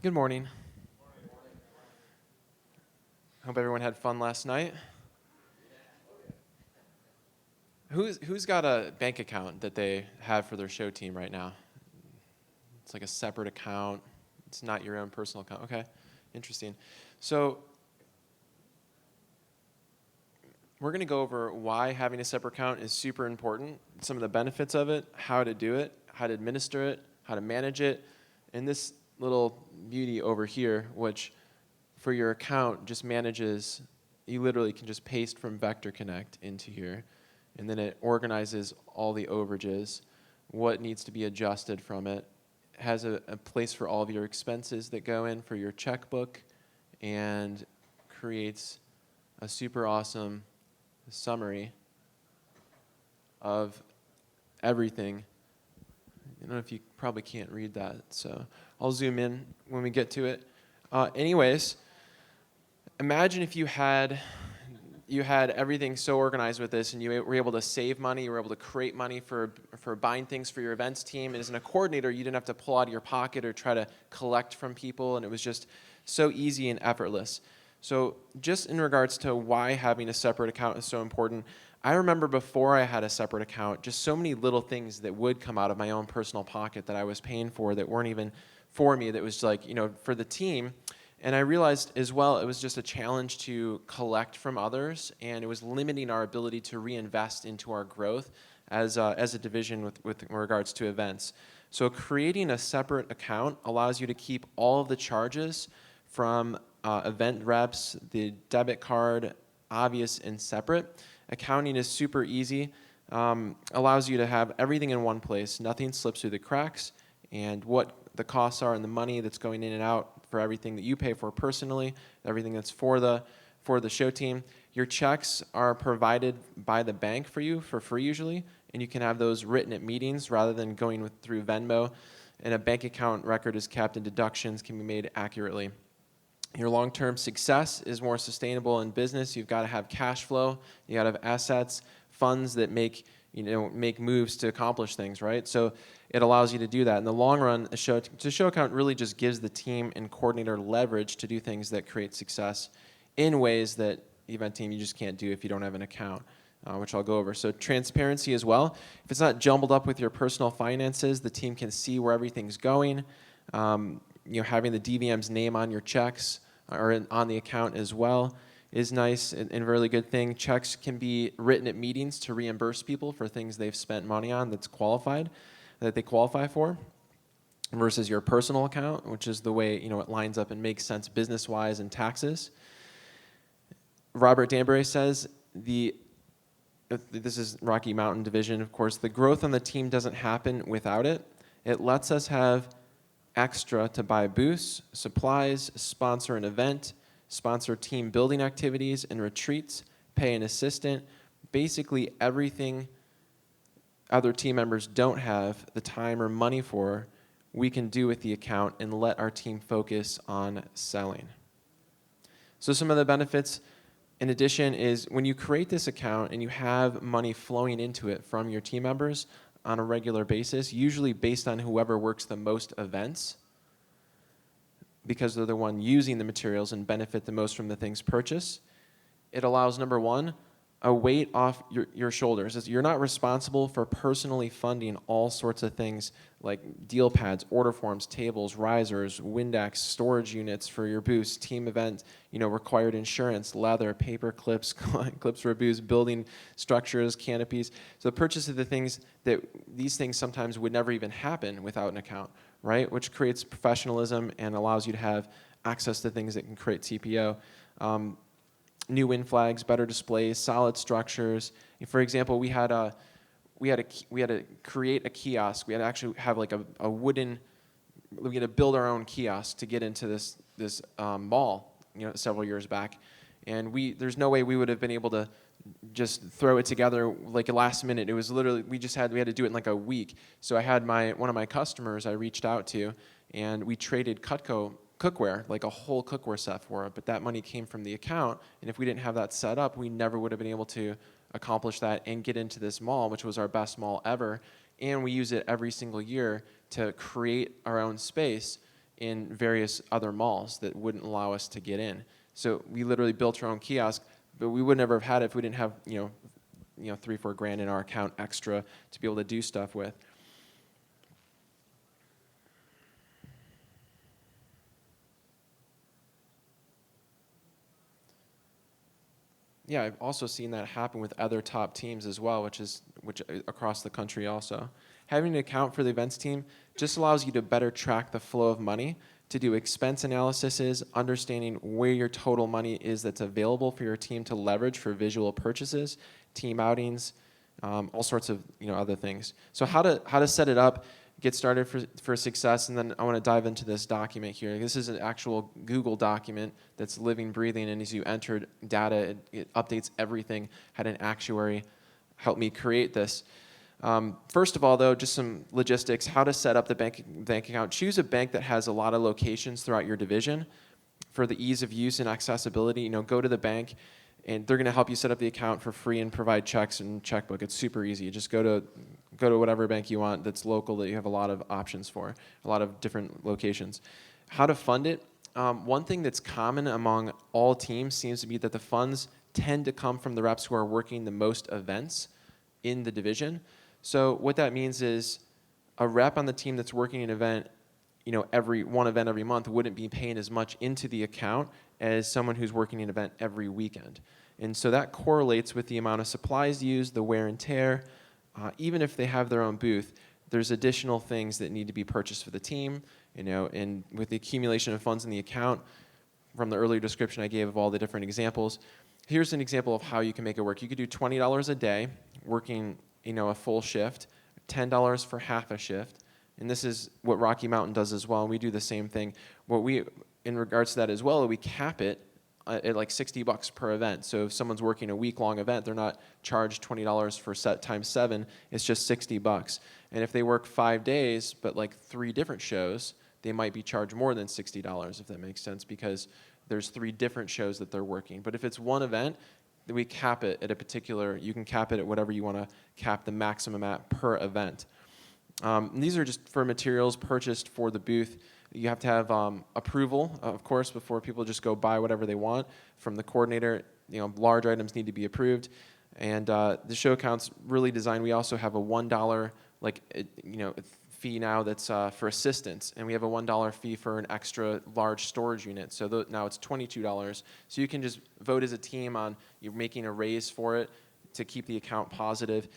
Good morning. Hope everyone had fun last night. Who's got a bank account that they have for their show team right now? It's like a separate account. It's not your own personal account. Okay, interesting. So we're going to go over why having a separate account is super important, some of the benefits of it, how to do it, how to administer it, how to manage it, and this little beauty over here, which for your account just manages, you literally can just paste from Vector Connect into here, and then it organizes all the overages, what needs to be adjusted from it, has a place for all of your expenses that go in for your checkbook, and creates a super awesome summary of everything. I don't know if you probably can't read that, so I'll zoom in when we get to it. Anyways, imagine if you had everything so organized with this, and you were able to save money, you were able to create money for buying things for your events team. And as a coordinator, you didn't have to pull out of your pocket or try to collect from people, and it was just so easy and effortless. So just in regards to why having a separate account is so important, I remember before I had a separate account, just so many little things that would come out of my own personal pocket that I was paying for that weren't even for me, that was like, for the team. And I realized as well, it was just a challenge to collect from others, and it was limiting our ability to reinvest into our growth as a division with regards to events. So creating a separate account allows you to keep all of the charges from event reps, the debit card, obvious and separate. Accounting is super easy, allows you to have everything in one place. Nothing slips through the cracks, and what the costs are and the money that's going in and out for everything that you pay for personally, everything that's for the show team. Your checks are provided by the bank for you for free usually, and you can have those written at meetings rather than going through Venmo. And a bank account record is kept, and deductions can be made accurately. Your long-term success is more sustainable in business. You've got to have cash flow. You got to have assets, funds that make moves to accomplish things, right? So it allows you to do that. In the long run, a show account really just gives the team and coordinator leverage to do things that create success in ways that the event team you just can't do if you don't have an account, which I'll go over. So transparency as well. If it's not jumbled up with your personal finances, the team can see where everything's going. Having the DVM's name on your checks or on the account as well is nice and a really good thing. Checks can be written at meetings to reimburse people for things they've spent money on that they qualify for, versus your personal account, which is the way it lines up and makes sense business-wise and taxes. Robert Danbury says this is Rocky Mountain Division, of course, the growth on the team doesn't happen without it. It lets us have extra to buy booths, supplies, sponsor an event, sponsor team building activities and retreats, pay an assistant, basically everything other team members don't have the time or money for, we can do with the account and let our team focus on selling. So some of the benefits in addition is when you create this account and you have money flowing into it from your team members on a regular basis, usually based on whoever works the most events, because they're the one using the materials and benefit the most from the things purchased. It allows, number one, a weight off your shoulders. You're not responsible for personally funding all sorts of things like deal pads, order forms, tables, risers, Windex, storage units for your booths, team event, required insurance, leather, paper clips, clips for booths, building structures, canopies. So the purchase of these things sometimes would never even happen without an account, right? Which creates professionalism and allows you to have access to things that can create TPO. New win flags, better displays, solid structures. For example, we had to create a kiosk. We had to actually have like a wooden. We had to build our own kiosk to get into this mall, several years back, and there's no way we would have been able to just throw it together like a last minute. It was literally we had to do it in like a week. So I had one of my customers I reached out to, and we traded Cutco cookware, like a whole cookware set for it, but that money came from the account, and if we didn't have that set up, we never would have been able to accomplish that and get into this mall, which was our best mall ever, and we use it every single year to create our own space in various other malls that wouldn't allow us to get in. So we literally built our own kiosk, but we would never have had it if we didn't have 3-4 grand in our account extra to be able to do stuff with. Yeah, I've also seen that happen with other top teams as well, which across the country also. Having an account for the events team just allows you to better track the flow of money, to do expense analyses, understanding where your total money is that's available for your team to leverage for visual purchases, team outings, all sorts of other things. So how to set it up, get started for success, and then I want to dive into this document here. This is an actual Google document that's living, breathing, and as you enter data, it updates everything. Had an actuary help me create this. First of all, though, just some logistics, how to set up the bank account. Choose a bank that has a lot of locations throughout your division for the ease of use and accessibility. Go to the bank, and they're going to help you set up the account for free and provide checks and checkbook. It's super easy. You just go to whatever bank you want that's local that you have a lot of options for, a lot of different locations. How to fund it. One thing that's common among all teams seems to be that the funds tend to come from the reps who are working the most events in the division. So what that means is a rep on the team that's working an event, every one event every month wouldn't be paying as much into the account as someone who's working an event every weekend. And so that correlates with the amount of supplies used, the wear and tear. Even if they have their own booth, there's additional things that need to be purchased for the team, and with the accumulation of funds in the account, from the earlier description I gave of all the different examples, here's an example of how you can make it work. You could do $20 a day, working a full shift, $10 for half a shift, and this is what Rocky Mountain does as well, and we do the same thing. What we, in regards to that as well, we cap it at like $60 per event. So if someone's working a week-long event, they're not charged $20 for set times 7, it's just $60. And if they work 5 days, but like 3 different shows, they might be charged more than $60, if that makes sense, because there's 3 different shows that they're working. But if it's one event, we cap it at a particular, you can cap it at whatever you want to cap the maximum at per event. These are just for materials purchased for the booth. You have to have approval, of course, before people just go buy whatever they want from the coordinator. Large items need to be approved. And the show account's really designed. We also have a $1 fee now that's for assistance, and we have a $1 fee for an extra large storage unit. So now it's $22. So you can just vote as a team on you're making a raise for it to keep the account positive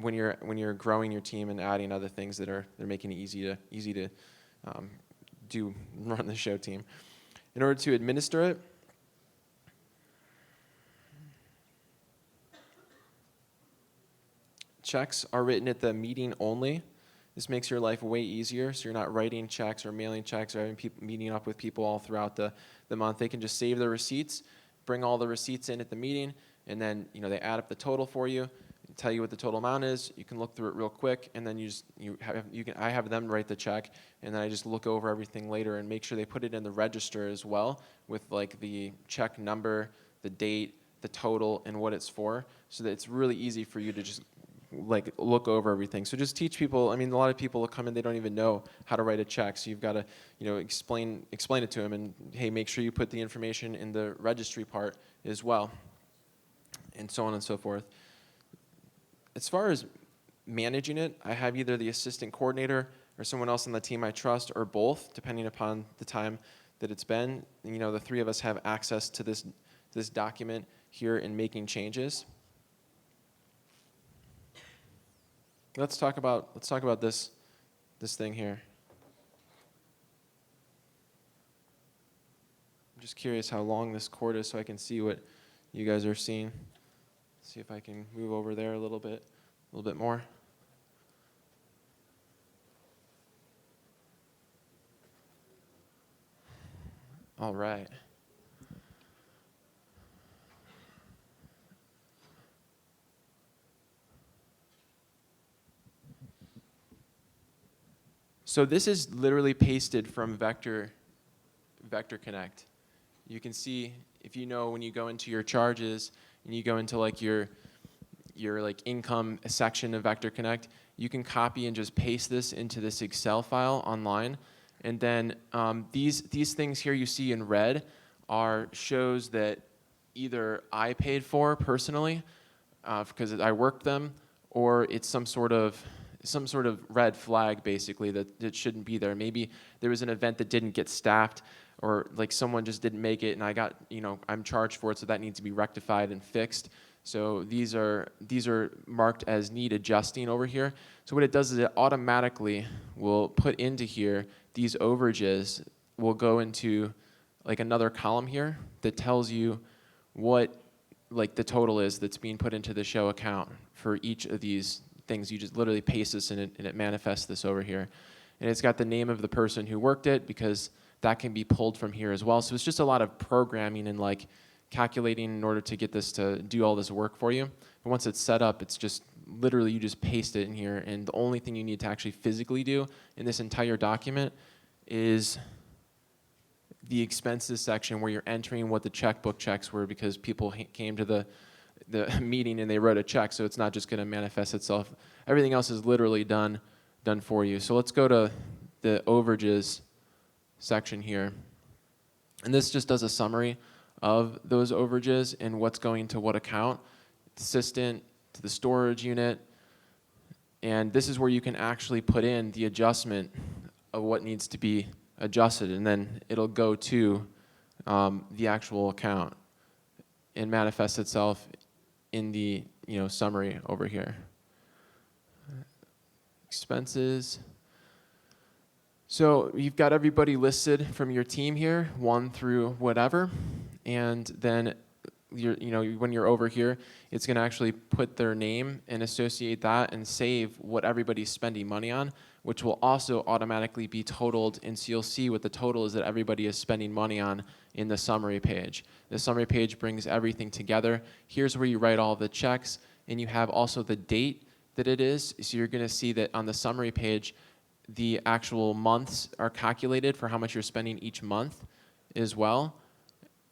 when you're growing your team and adding other things they're making it easy to run the show team. In order to administer it, checks are written at the meeting only. This makes your life way easier, so you're not writing checks or mailing checks or having people meeting up with people all throughout the month. They can just save their receipts, bring all the receipts in at the meeting, and then they add up the total for you, tell you what the total amount is. You can look through it real quick, and then I have them write the check, and then I just look over everything later and make sure they put it in the register as well with like the check number, the date, the total, and what it's for, so that it's really easy for you to just look over everything. So just teach people. I mean, a lot of people will come in, they don't even know how to write a check. So you've got to, explain it to them, and hey, make sure you put the information in the registry part as well, and so on and so forth. As far as managing it, I have either the assistant coordinator or someone else on the team I trust, or both, depending upon the time that it's been. The 3 of us have access to this document here in making changes. Let's talk about this thing here. I'm just curious how long this cord is so I can see what you guys are seeing. See if I can move over there a little bit more. All right. So this is literally pasted from Vector Connect. You can see, if when you go into your charges and you go into like your income section of Vector Connect, you can copy and just paste this into this Excel file online, And then these things here you see in red are shows that either I paid for personally because I worked them, or it's some sort of red flag basically that shouldn't be there. Maybe there was an event that didn't get staffed, or like someone just didn't make it and I'm charged for it, so that needs to be rectified and fixed. So these are marked as need adjusting over here. So what it does is it automatically will put into here these overages will go into like another column here that tells you what like the total is that's being put into the show account for each of these things. You just literally paste this in it and it manifests this over here. And it's got the name of the person who worked it, because that can be pulled from here as well. So it's just a lot of programming and like calculating in order to get this to do all this work for you. But once it's set up, it's just literally you just paste it in here, and the only thing you need to actually physically do in this entire document is the expenses section where you're entering what the checkbook checks were, because people came to the meeting and they wrote a check, so it's not just going to manifest itself. Everything else is literally done for you. So let's go to the overages section here. And this just does a summary of those overages and what's going to what account, assistant to the storage unit. And this is where you can actually put in the adjustment of what needs to be adjusted, and then it'll go to the actual account and manifest itself in the summary over here. Expenses. So you've got everybody listed from your team here, 1 through whatever, and then when you're over here, it's going to actually put their name and associate that and save what everybody's spending money on, which will also automatically be totaled, and so you'll see what the total is that everybody is spending money on in the summary page. The summary page brings everything together. Here's where you write all the checks, and you have also the date that it is. So you're going to see that on the summary page, the actual months are calculated for how much you're spending each month as well.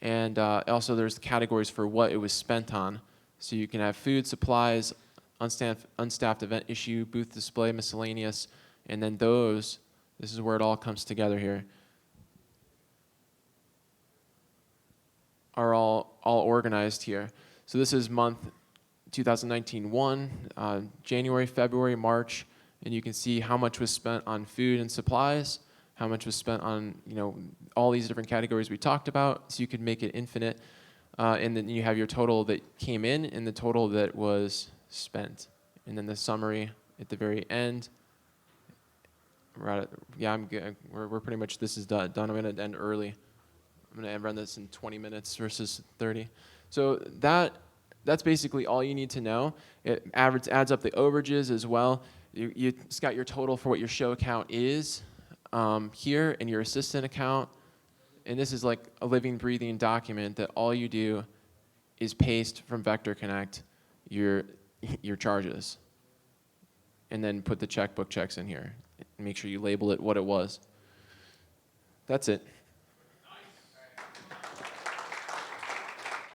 And also there's categories for what it was spent on. So you can have food, supplies, unstaffed event issue, booth display, miscellaneous, and then this is where it all comes together here, are all organized here. So this is month 2019 1, January, February, March, and you can see how much was spent on food and supplies, how much was spent on all these different categories we talked about. So you could make it infinite, and then you have your total that came in and the total that was spent, and then the summary at the very end. I'm good. We're pretty much, this is done. I'm going to end early. I'm going to run this in 20 minutes versus 30. So that's basically all you need to know. It adds up the overages as well. It's got your total for what your show account is here, and your assistant account. And this is like a living, breathing document that all you do is paste from Vector Connect your charges, and then put the checkbook checks in here. Make sure you label it what it was. That's it.